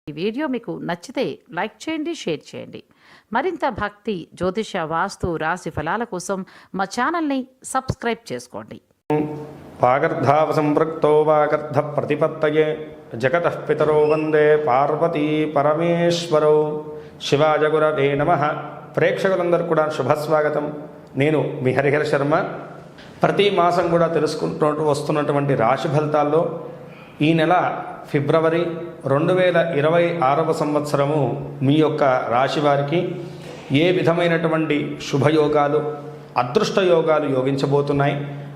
ఈ వీడియో మీకు నచ్చితే లైక్ చేయండి, షేర్ చేయండి. మరింత భక్తి, జ్యోతిష, వాస్తు, రాశి ఫలాల కోసం మా ఛానల్ని సబ్స్క్రైబ్ చేసుకోండి. వాగర్ధావ సంపృక్తో వాగర్ధ ప్రతిపత్తయే జగతః పితరో వందే పార్వతీ పరమేశ్వరో. శివాయ గురవే నమః. ప్రేక్షకులందరూ కూడా శుభస్వాగతం. నేను మీ హరిహర శర్మ. ప్రతి మాసం కూడా తెలుసుకుంటూ వస్తున్నటువంటి రాశి ఫలితాల్లో ఈ నెల ఫిబ్రవరి 2026 సంవత్సరము మీ యొక్క రాశి వారికి ఏ విధమైనటువంటి శుభయోగాలు, అదృష్ట యోగాలు యోగించబోతున్నాయి,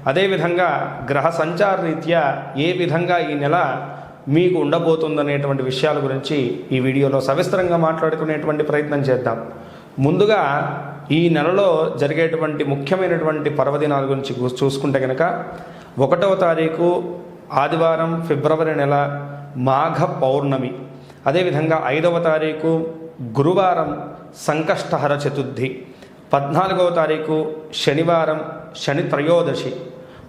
అదేవిధంగా గ్రహ సంచార రీత్యా ఏ విధంగా ఈ నెల మీకు ఉండబోతుందనేటువంటి విషయాల గురించి ఈ వీడియోలో సవిస్తరంగా మాట్లాడుకునేటువంటి ప్రయత్నం చేద్దాం. ముందుగా ఈ నెలలో జరిగేటువంటి ముఖ్యమైనటువంటి పర్వదినాల గురించి చూసుకుంటే కనుక 1వ తారీఖు ఆదివారం ఫిబ్రవరి నెల మాఘ పౌర్ణమి, అదేవిధంగా 5వ తారీఖు గురువారం సంకష్టహర చతుర్థి, 14వ తారీఖు శనివారం శని త్రయోదశి,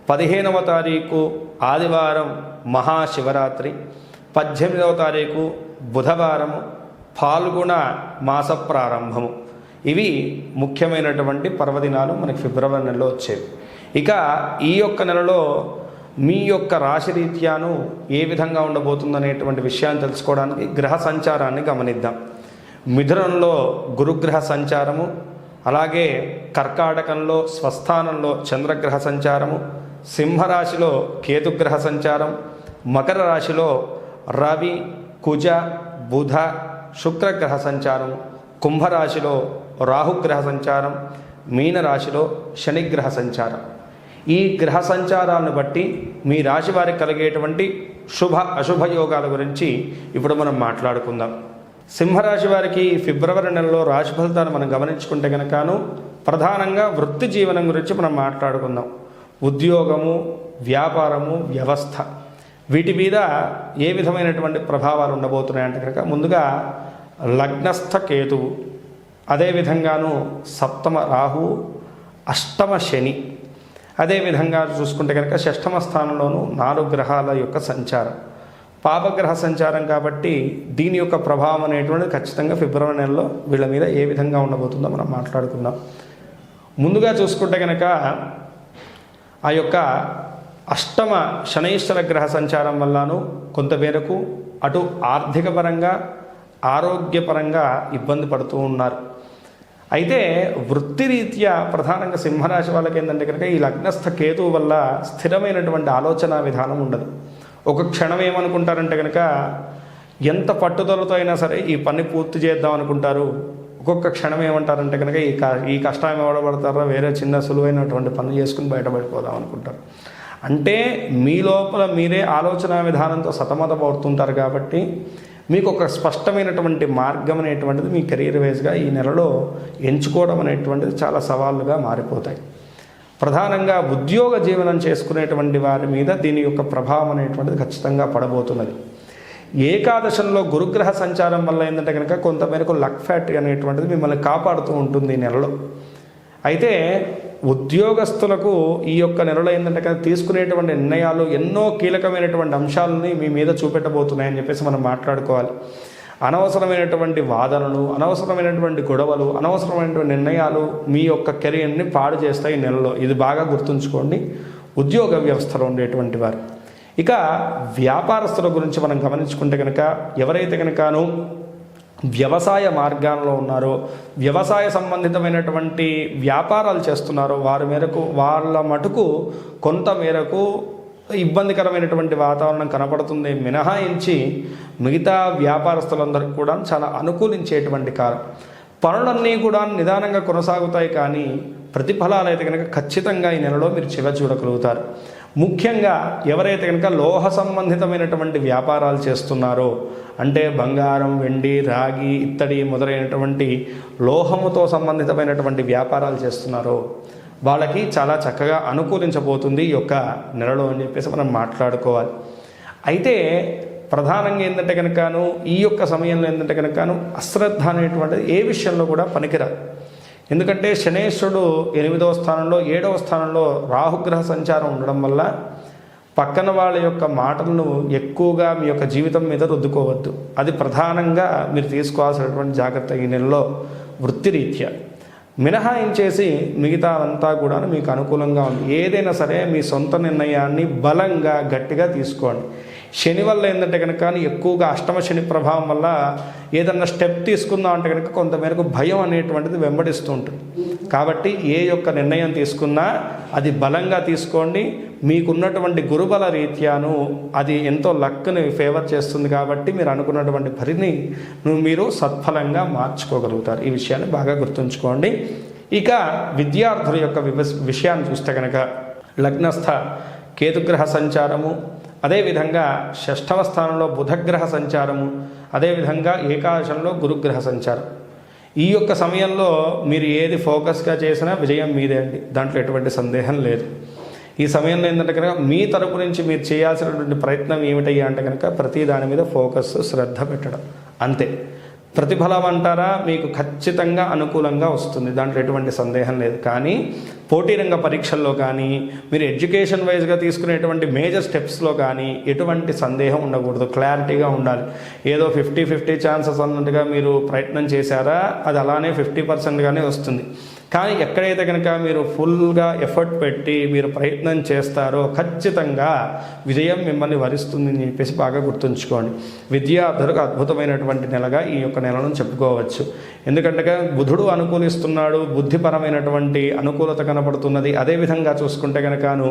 15వ తారీఖు ఆదివారం మహాశివరాత్రి, 18వ తారీఖు బుధవారం ఫాల్గుణ మాస ప్రారంభము. ఇవి ముఖ్యమైనటువంటి పర్వదినాలు మనకి ఫిబ్రవరి నెలలో వచ్చేవి. ఇక ఈ యొక్క నెలలో మీ యొక్క రాశి రీత్యాను ఏ విధంగా ఉండబోతుందనేటువంటి విషయాన్ని తెలుసుకోవడానికి గ్రహ సంచారాన్ని గమనిద్దాం. మిథునంలో గురుగ్రహ సంచారము, అలాగే కర్కాటకంలో స్వస్థానంలో చంద్రగ్రహ సంచారము, సింహరాశిలో కేతుగ్రహ సంచారం, మకర రాశిలో రవి, కుజ, బుధ, శుక్రగ్రహ సంచారం, కుంభరాశిలో రాహుగ్రహ సంచారం, మీనరాశిలో శనిగ్రహ సంచారం. ఈ గ్రహ సంచారాలను బట్టి మీ రాశి వారికి కలిగేటువంటి శుభ అశుభ యోగాల గురించి ఇప్పుడు మనం మాట్లాడుకుందాం. సింహరాశి వారికి ఫిబ్రవరి నెలలో రాశి ఫలితాలు మనం గమనించుకుంటే కనుకను ప్రధానంగా వృత్తి జీవనం గురించి మనం మాట్లాడుకుందాం. ఉద్యోగము, వ్యాపారము, వ్యవస్థ, వీటి మీద ఏ విధమైనటువంటి ప్రభావాలు ఉండబోతున్నాయంటే కనుక ముందుగా లగ్నస్థ కేతువు, అదేవిధంగాను సప్తమ రాహు, అష్టమ శని, అదేవిధంగా చూసుకుంటే కనుక షష్ఠమ స్థానంలోనూ 4 గ్రహాల యొక్క సంచారం, పాపగ్రహ సంచారం. కాబట్టి దీని యొక్క ప్రభావం అనేటువంటిది ఖచ్చితంగా ఫిబ్రవరి నెలలో వీళ్ళ మీద ఏ విధంగా ఉండబోతుందో మనం మాట్లాడుకుందాం. ముందుగా చూసుకుంటే కనుక ఆ యొక్క అష్టమ శనైశ్వర గ్రహ సంచారం వల్లను కొంతమేరకు అటు ఆర్థిక పరంగా, ఆరోగ్యపరంగా ఇబ్బంది పడుతూ ఉన్నారు. అయితే వృత్తిరీత్యా ప్రధానంగా సింహరాశి వాళ్ళకి ఏంటంటే కనుక ఈ లగ్నస్థ కేతువు వల్ల స్థిరమైనటువంటి ఆలోచన విధానం ఉండదు. ఒక క్షణం ఏమనుకుంటారంటే కనుక ఎంత పట్టుదలతో అయినా సరే ఈ పని పూర్తి చేద్దాం అనుకుంటారు. ఒక్కొక్క క్షణం ఏమంటారంటే కనుక ఈ కష్టం ఎవడబడతారో వేరే చిన్న సులువైనటువంటి పనులు చేసుకుని బయటపడిపోదాం అనుకుంటారు. అంటే మీ లోపల మీరే ఆలోచన విధానంతో సతమతపడుతుంటారు. కాబట్టి మీకు ఒక స్పష్టమైనటువంటి మార్గం అనేటువంటిది మీ కెరీర్ వైజ్గా ఈ నెలలో ఎంచుకోవడం అనేటువంటిది చాలా సవాళ్ళుగా మారిపోతాయి. ప్రధానంగా ఉద్యోగ జీవనం చేసుకునేటువంటి వారి మీద దీని యొక్క ప్రభావం అనేటువంటిది ఖచ్చితంగా పడబోతున్నది. ఏకాదశంలో గురుగ్రహ సంచారం వల్ల ఏంటంటే కనుక కొంతమేరకు లక్ ఫ్యాక్టరీ అనేటువంటిది మిమ్మల్ని కాపాడుతూ ఉంటుంది ఈ నెలలో. అయితే ఉద్యోగస్తులకు ఈ యొక్క నెలలో ఏంటంటే కదా తీసుకునేటువంటి నిర్ణయాలు ఎన్నో కీలకమైనటువంటి అంశాలని మీ మీద చూపెట్టబోతున్నాయని చెప్పేసి మనం మాట్లాడుకోవాలి. అనవసరమైనటువంటి వాదనలు, అనవసరమైనటువంటి గొడవలు, అనవసరమైనటువంటి నిర్ణయాలు మీ యొక్క కెరీర్ని పాడు చేస్తాయి ఈ నెలలో. ఇది బాగా గుర్తుంచుకోండి ఉద్యోగ వ్యవస్థలో ఉండేటువంటి వారు. ఇక వ్యాపారస్తుల గురించి మనం గమనించుకుంటే కనుక ఎవరైతే కనుకను వ్యవసాయ మార్గాల్లో ఉన్నారో, వ్యవసాయ సంబంధితమైనటువంటి వ్యాపారాలు చేస్తున్నారో వాళ్ళ మటుకు కొంత మేరకు ఇబ్బందికరమైనటువంటి వాతావరణం కనపడుతుంది. మినహాయించి మిగతా వ్యాపారస్తులందరికీ కూడా చాలా అనుకూలించేటువంటి కాలం. పనులన్నీ కూడా నిదానంగా కొనసాగుతాయి, కానీ ప్రతిఫలాలు అయితే కనుక ఖచ్చితంగా ఈ నెలలో మీరు చూడగలుగుతారు. ముఖ్యంగా ఎవరైతే కనుక లోహ సంబంధితమైనటువంటి వ్యాపారాలు చేస్తున్నారో, అంటే బంగారం, వెండి, రాగి, ఇత్తడి మొదలైనటువంటి లోహముతో సంబంధితమైనటువంటి వ్యాపారాలు చేస్తున్నారో వాళ్ళకి చాలా చక్కగా అనుకూలించబోతుంది ఈ యొక్క నెలలో అని చెప్పేసి మనం మాట్లాడుకోవాలి. అయితే ప్రధానంగా ఏంటంటే కనుకను ఈ యొక్క సమయంలో ఏంటంటే కనుకను అశ్రద్ధ అనేటువంటిది ఏ విషయంలో కూడా పనికిరాదు. ఎందుకంటే శనేశ్వరుడు 8వ స్థానంలో 7వ స్థానంలో రాహుగ్రహ సంచారం ఉండడం వల్ల పక్కన వాళ్ళ యొక్క మాటలను ఎక్కువగా మీ యొక్క జీవితం మీద రుద్దుకోవద్దు. అది ప్రధానంగా మీరు తీసుకోవాల్సినటువంటి జాగ్రత్త ఈ నెలలో వృత్తిరీత్యా. మినహాయించేసి మిగతా అంతా కూడా మీకు అనుకూలంగా ఉంది. ఏదైనా సరే మీ సొంత నిర్ణయాన్ని బలంగా గట్టిగా తీసుకోండి. శని వల్ల ఏంటంటే కనుక ఎక్కువగా అష్టమ శని ప్రభావం వల్ల ఏదన్నా స్టెప్ తీసుకుందాం అంటే కనుక కొంతమేరకు భయం అనేటువంటిది వెంబడిస్తూ ఉంటుంది. కాబట్టి ఏ యొక్క నిర్ణయం తీసుకున్నా అది బలంగా తీసుకోండి. మీకున్నటువంటి గురుబల రీత్యాను అది ఎంతో లక్ని ఫేవర్ చేస్తుంది. కాబట్టి మీరు అనుకున్నటువంటి పనిని మీరు సత్ఫలంగా మార్చుకోగలుగుతారు. ఈ విషయాన్ని బాగా గుర్తుంచుకోండి. ఇక విద్యార్థుల యొక్క విషయాన్ని చూస్తే కనుక లగ్నస్థ కేతుగ్రహ సంచారము, అదేవిధంగా షష్ఠమ స్థానంలో బుధగ్రహ సంచారము, అదేవిధంగా ఏకాదశంలో గురుగ్రహ సంచారం. ఈ యొక్క సమయంలో మీరు ఏది ఫోకస్గా చేసినా విజయం మీదే అండి, దాంట్లో ఎటువంటి సందేహం లేదు. ఈ సమయంలో ఏంటంటే కనుక మీ తరపు నుంచి మీరు చేయాల్సినటువంటి ప్రయత్నం ఏమిటయ్యా అంటే కనుక ప్రతి దాని మీద ఫోకస్, శ్రద్ధ పెట్టడం అంతే. ప్రతిఫలం అంటారా, మీకు ఖచ్చితంగా అనుకూలంగా వస్తుంది, దాంట్లో ఎటువంటి సందేహం లేదు. కానీ పోటీ రంగ పరీక్షల్లో కానీ మీరు ఎడ్యుకేషన్ వైజ్గా తీసుకునేటువంటి మేజర్ స్టెప్స్లో కానీ ఎటువంటి సందేహం ఉండకూడదు, క్లారిటీగా ఉండాలి. ఏదో 50-50 ఛాన్సెస్ అన్నట్టుగా మీరు ప్రయత్నం చేశారా, అది అలానే 50%గానే వస్తుంది. కానీ ఎక్కడైతే కనుక మీరు ఫుల్గా ఎఫర్ట్ పెట్టి మీరు ప్రయత్నం చేస్తారో ఖచ్చితంగా విజయం మిమ్మల్ని వరిస్తుందని చెప్పేసి బాగా గుర్తుంచుకోండి. విద్యార్థులకు అద్భుతమైనటువంటి నెలగా ఈ యొక్క నెలను చెప్పుకోవచ్చు. ఎందుకంటే బుధుడు అనుకూలిస్తున్నాడు, బుద్ధిపరమైనటువంటి అనుకూలత కనపడుతున్నది. అదేవిధంగా చూసుకుంటే కనుకను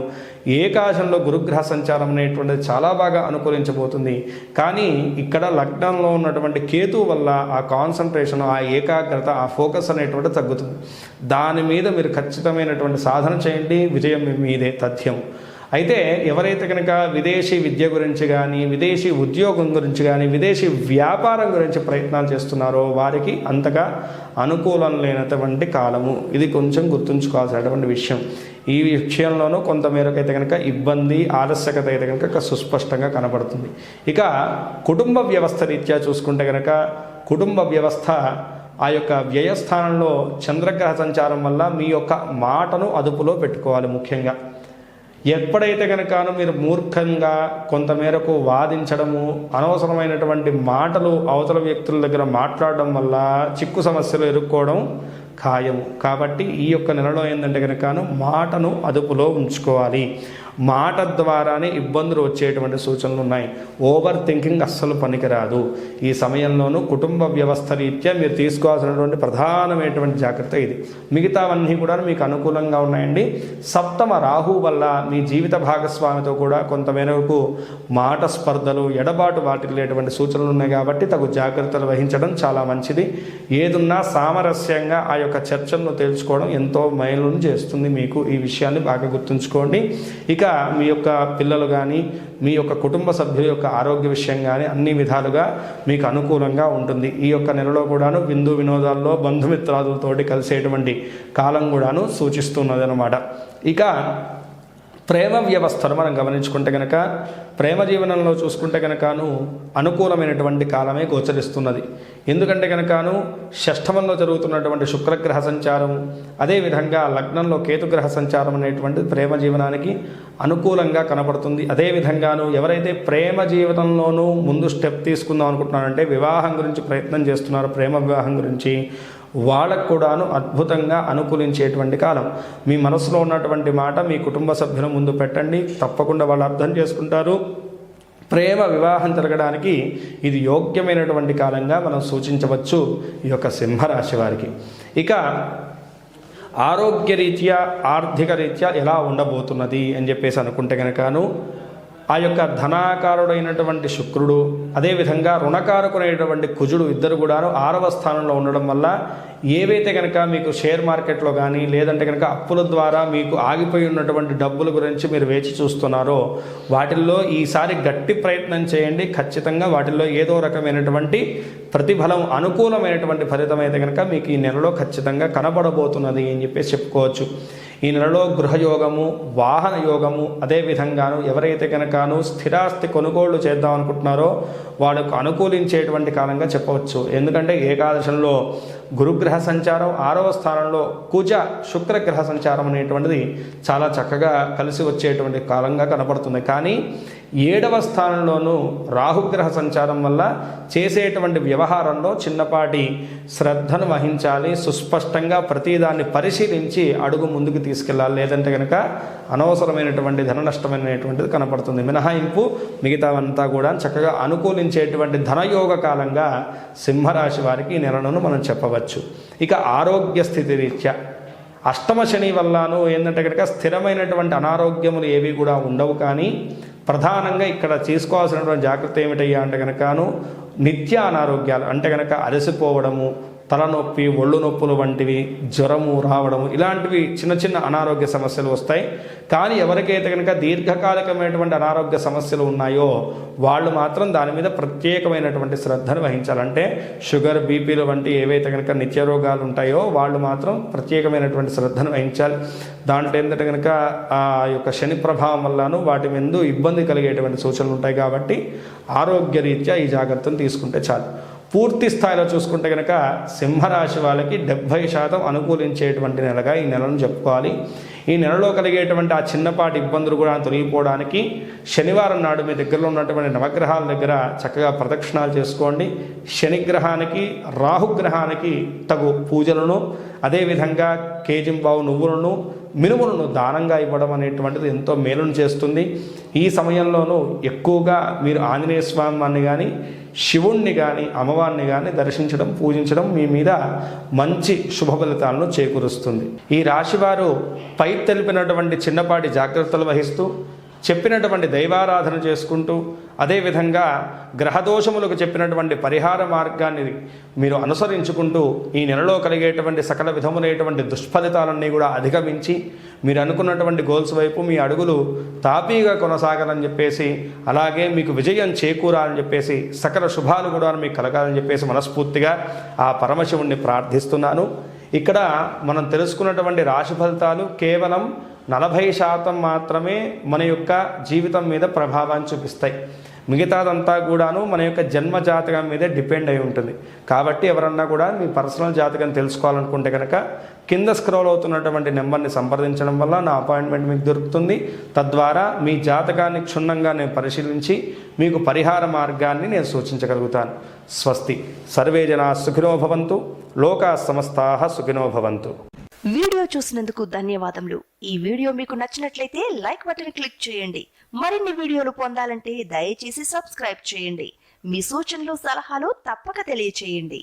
ఏకాదశంలో గురుగ్రహ సంచారం అనేటువంటిది చాలా బాగా అనుకూలించబోతుంది. కానీ ఇక్కడ లగ్నంలో ఉన్నటువంటి కేతు వల్ల ఆ కాన్సన్ట్రేషన్, ఆ ఏకాగ్రత, ఆ ఫోకస్ అనేటువంటిది తగ్గుతుంది. దాని మీద మీరు ఖచ్చితమైనటువంటి సాధన చేయండి, విజయం మీదే తథ్యం. అయితే ఎవరైతే కనుక విదేశీ విద్య గురించి కానీ, విదేశీ ఉద్యోగం గురించి కానీ, విదేశీ వ్యాపారం గురించి ప్రయత్నాలు చేస్తున్నారో వారికి అంతగా అనుకూలం లేనటువంటి కాలము. ఇది కొంచెం గుర్తుంచుకోవాల్సినటువంటి విషయం. ఈ విషయంలోనూ కొంతమేరకు అయితే కనుక ఇబ్బంది, ఆలస్యకత అయితే కనుక సుస్పష్టంగా కనబడుతుంది. ఇక కుటుంబ వ్యవస్థ రీత్యా చూసుకుంటే కనుక కుటుంబ వ్యవస్థ ఆ యొక్క వ్యయస్థానంలో చంద్రగ్రహ సంచారం వల్ల మీ యొక్క మాటను అదుపులో పెట్టుకోవాలి. ముఖ్యంగా ఎప్పుడైతే కనుకను మీరు మూర్ఖంగా కొంతమేరకు వాదించడము, అనవసరమైనటువంటి మాటలు అవతల వ్యక్తుల దగ్గర మాట్లాడడం వల్ల చిక్కు సమస్యలు ఎదుర్కోవడం ఖాయము. కాబట్టి ఈ యొక్క నెలలో ఏంటంటే కనుకను మాటను అదుపులో ఉంచుకోవాలి. మాట ద్వారానే ఇబ్బందులు వచ్చేటువంటి సూచనలు ఉన్నాయి. ఓవర్ థింకింగ్ అస్సలు పనికిరాదు. ఈ సమయంలోనూ కుటుంబ వ్యవస్థ రీత్యా మీరు తీసుకోవాల్సినటువంటి ప్రధానమైనటువంటి జాగ్రత్త ఇది. మిగతావన్నీ కూడా మీకు అనుకూలంగా ఉన్నాయండి. సప్తమ రాహు వల్ల మీ జీవిత భాగస్వామితో కూడా కొంతమేరకు మాట స్పర్ధలు, ఎడబాటు వాటిల్లేటువంటి సూచనలు ఉన్నాయి. కాబట్టి తగు జాగ్రత్తలు వహించడం చాలా మంచిది. ఏదున్నా సామరస్యంగా ఆ యొక్క చర్చలను తెలుసుకోవడం ఎంతో మేలును చేస్తుంది మీకు. ఈ విషయాన్ని బాగా గుర్తుంచుకోండి. ఇక మీ యొక్క పిల్లలు కానీ, మీ యొక్క కుటుంబ సభ్యుల యొక్క ఆరోగ్య విషయం కానీ అన్ని విధాలుగా మీకు అనుకూలంగా ఉంటుంది. ఈ యొక్క నెలలో కూడాను విందు వినోదాల్లో బంధుమిత్రాదులతోటి కలిసేటువంటి కాలం కూడాను సూచిస్తున్నది అన్నమాట. ఇక ప్రేమ వ్యవస్థను మనం గమనించుకుంటే కనుక ప్రేమ జీవనంలో చూసుకుంటే కనుకను అనుకూలమైనటువంటి కాలమే గోచరిస్తున్నది. ఎందుకంటే కనుకను షష్ఠమంలో జరుగుతున్నటువంటి శుక్రగ్రహ సంచారం, అదేవిధంగా లగ్నంలో కేతుగ్రహ సంచారం అనేటువంటి ప్రేమ జీవనానికి అనుకూలంగా కనపడుతుంది. అదేవిధంగాను ఎవరైతే ప్రేమ జీవితంలోనూ ముందు స్టెప్ తీసుకుందాం అనుకుంటున్నారంటే వివాహం గురించి ప్రయత్నం చేస్తున్నారు, ప్రేమ వివాహం గురించి, వాళ్ళకు కూడాను అద్భుతంగా అనుకూలించేటువంటి కాలం. మీ మనసులో ఉన్నటువంటి మాట మీ కుటుంబ సభ్యుల ముందు పెట్టండి, తప్పకుండా వాళ్ళు అర్థం చేసుకుంటారు. ప్రేమ వివాహం జరగడానికి ఇది యోగ్యమైనటువంటి కాలంగా మనం సూచించవచ్చు ఈ యొక్క సింహరాశి వారికి. ఇక ఆరోగ్యరీత్యా, ఆర్థిక రీత్యా ఎలా ఉండబోతున్నది అని చెప్పేసి అనుకుంటే కనుకను ఆ యొక్క ధనాకారుడైనటువంటి శుక్రుడు, అదేవిధంగా రుణకారకుడైనటువంటి కుజుడు ఇద్దరు కూడాను 6వ స్థానంలో ఉండడం వల్ల ఏవైతే కనుక మీకు షేర్ మార్కెట్లో కానీ లేదంటే కనుక అప్పుల ద్వారా మీకు ఆగిపోయి ఉన్నటువంటి డబ్బుల గురించి మీరు వేచి చూస్తున్నారో వాటిల్లో ఈసారి గట్టి ప్రయత్నం చేయండి. ఖచ్చితంగా వాటిల్లో ఏదో రకమైనటువంటి ప్రతిఫలం, అనుకూలమైనటువంటి ఫలితం అయితే కనుక మీకు ఈ నెలలో ఖచ్చితంగా కనబడబోతున్నది అని చెప్పేసి చెప్పుకోవచ్చు. ఈ నెలలో గృహయోగము, వాహన యోగము, అదేవిధంగాను ఎవరైతే కనుకను స్థిరాస్తి కొనుగోళ్లు చేద్దాం అనుకుంటున్నారో వాళ్ళకు అనుకూలించేటువంటి కాలంగా చెప్పవచ్చు. ఎందుకంటే ఏకాదశంలో గురుగ్రహ సంచారం, 6వ స్థానంలో కుజ శుక్రగ్రహ సంచారం అనేటువంటిది చాలా చక్కగా కలిసి వచ్చేటువంటి కాలంగా కనపడుతుంది. కానీ 7వ స్థానంలోనూ రాహుగ్రహ సంచారం వల్ల చేసేటువంటి వ్యవహారంలో చిన్నపాటి శ్రద్ధను వహించాలి. సుస్పష్టంగా ప్రతిదాన్ని పరిశీలించి అడుగు ముందుకు తీసుకెళ్ళాలి. లేదంటే కనుక అనవసరమైనటువంటి ధన నష్టమైనటువంటిది కనపడుతుంది. మినహాయింపు మిగతావంతా కూడా చక్కగా అనుకూలించేటువంటి ధనయోగ కాలంగా సింహరాశి వారికి ఈ నెలను మనం చెప్పవచ్చు. ఇక ఆరోగ్య స్థితి రీత్యా అష్టమ శని వల్లను ఏంటంటే కనుక స్థిరమైనటువంటి అనారోగ్యములు ఏవి కూడా ఉండవు. కానీ ప్రధానంగా ఇక్కడ తీసుకోవాల్సినటువంటి జాగ్రత్త ఏమిటయ్యా అంటే కనుకను నిత్య అనారోగ్యాలు అంటే కనుక అలసిపోవడము, తలనొప్పి, ఒళ్ళు నొప్పులు వంటివి, జ్వరము రావడము, ఇలాంటివి చిన్న చిన్న అనారోగ్య సమస్యలు వస్తాయి. కానీ ఎవరికైతే కనుక దీర్ఘకాలికమైనటువంటి అనారోగ్య సమస్యలు ఉన్నాయో వాళ్ళు మాత్రం దాని మీద ప్రత్యేకమైనటువంటి శ్రద్ధను వహించాలంటే షుగర్, బీపీలు వంటి ఏవైతే కనుక నిత్య రోగాలు ఉంటాయో వాళ్ళు మాత్రం ప్రత్యేకమైనటువంటి శ్రద్ధను వహించాలి. దాంట్లో ఏంటంటే కనుక ఆ యొక్క శని ప్రభావం వల్లను వాటి మీద ఇబ్బంది కలిగేటువంటి సూచనలు ఉంటాయి. కాబట్టి ఆరోగ్య రీత్యా ఈ జాగ్రత్తను తీసుకుంటే చాలు. పూర్తి స్థాయిలో చూసుకుంటే కనుక సింహరాశి వాళ్ళకి 70% అనుకూలించేటువంటి నెలగా ఈ నెలను చెప్పుకోవాలి. ఈ నెలలో కలిగేటువంటి ఆ చిన్నపాటి ఇబ్బందులు కూడా తొలగిపోవడానికి శనివారం నాడు మీ దగ్గరలో ఉన్నటువంటి నవగ్రహాల దగ్గర చక్కగా ప్రదక్షిణాలు చేసుకోండి. శనిగ్రహానికి, రాహుగ్రహానికి తగు పూజలను, అదేవిధంగా కేజింబావు నువ్వులను, మినుములను దానంగా ఇవ్వడం అనేటువంటిది ఎంతో మేలును చేస్తుంది. ఈ సమయంలోనూ ఎక్కువగా మీరు ఆంజనేయ స్వామిని కానీ, శివుణ్ణి కానీ, అమ్మవారిని కానీ దర్శించడం, పూజించడం మీ మీద మంచి శుభ ఫలితాలను చేకూరుస్తుంది. ఈ రాశివారు పై తెలిపినటువంటి చిన్నపాటి జాగ్రత్తలు వహిస్తూ, చెప్పినటువంటి దైవారాధన చేసుకుంటూ, అదేవిధంగా గ్రహదోషములకు చెప్పినటువంటి పరిహార మార్గాన్ని మీరు అనుసరించుకుంటూ ఈ నెలలో కలిగేటువంటి సకల విధములైనటువంటి దుష్ఫలితాలన్నీ కూడా అధిగమించి మీరు అనుకున్నటువంటి గోల్స్ వైపు మీ అడుగులు తాపీగా కొనసాగాలని చెప్పేసి, అలాగే మీకు విజయం చేకూరాలని చెప్పేసి, సకల శుభాలు కూడా మీకు కలగాలని చెప్పేసి మనస్ఫూర్తిగా ఆ పరమశివుణ్ణి ప్రార్థిస్తున్నాను. ఇక్కడ మనం తెలుసుకున్నటువంటి రాశి ఫలితాలు కేవలం 40% మాత్రమే మన యొక్క జీవితం మీద ప్రభావాన్ని చూపిస్తాయి. మిగతాదంతా కూడాను మన యొక్క జన్మ జాతకం మీదే డిపెండ్ అయి ఉంటుంది. కాబట్టి ఎవరన్నా కూడా మీ పర్సనల్ జాతకం తెలుసుకోవాలనుకుంటే కనుక కింద స్క్రోల్ అవుతున్నటువంటి నెంబర్ని సంప్రదించడం వల్ల నా అపాయింట్మెంట్ మీకు దొరుకుతుంది. తద్వారా మీ జాతకాన్ని క్షుణ్ణంగా నేను పరిశీలించి మీకు పరిహార మార్గాన్ని నేను సూచించగలుగుతాను. స్వస్తి. సర్వే జనా సుఖినో భవంతు. లోకా సమస్తాః సుఖినో భవంతు. వీడియో చూసినందుకు ధన్యవాదములు. ఈ వీడియో మీకు నచ్చినట్లయితే లైక్ బటన్ క్లిక్ చేయండి. మరిన్ని వీడియోలు పొందాలంటే దయచేసి సబ్స్క్రైబ్ చేయండి. మీ సూచనలు, సలహాలు తప్పక తెలియచేయండి.